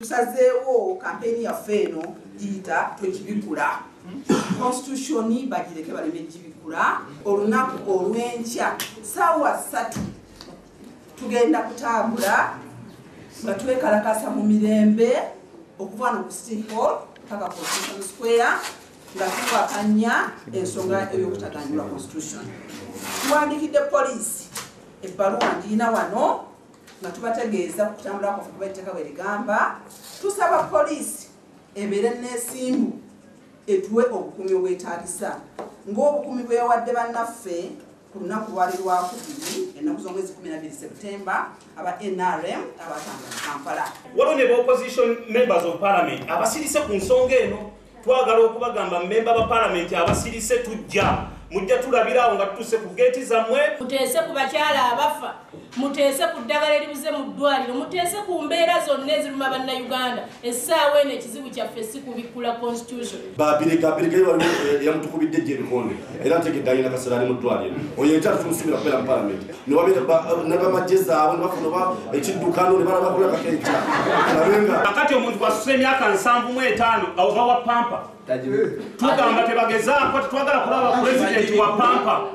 Tusazeewo kampeni yaffe eno giyita twekibikula constitution bagireke baleme gibikula olunaku olw'enkya ssaawa 3 tugenda kutambula nga twekalakasa mu mirembe okuva no ku City Hall paka Constitution Square nga tuwakanya ensonga ey'okutaganyulwa constitution. Tuwandikidde poliisi ebbaluwa ndiina wano nga tubategeeza kutambula kwaffe kuba etteeka bwe ligamba. Tusaba poliisi ebeere n'essimbu etuwe obukuumi obwetaagisa ng'obukuumi bweyawadde bannaffe ku lunaku lwali lwakubiri ennaku z'omwezi 12 Septemba aba NRM abatanga mu Kampala. Waliwo ne opposition members of parliament abasirise ku nsonga eno. Twagala okubagamba member ba parliament abasirise tujja mujja tulabirawo nga tutuse ku geeti zammwe. Muteese ku bakyala abafa, muteese ku ddagala eribuze mu ddwaliro, muteese ku mbeera zonna eziruma bannayuganda. Essaawa eno ekizibu kyaffe si kubikula constitution. Babireka yamutukubidde gy'ebikonde era ntegedde alina kaseera ali mu ddwaliro oyo ekyalo tumusibira kubeera mu parliament ne wabeera n'abamagye zaabwe ne bafuna ekiddukano ne balabakola kakenca nabenga kakati omuntu bwasusa emyaka 75 awo bawa pampa tugamba tebagezaako tetwagala kulaba pulezidenti wa pampa.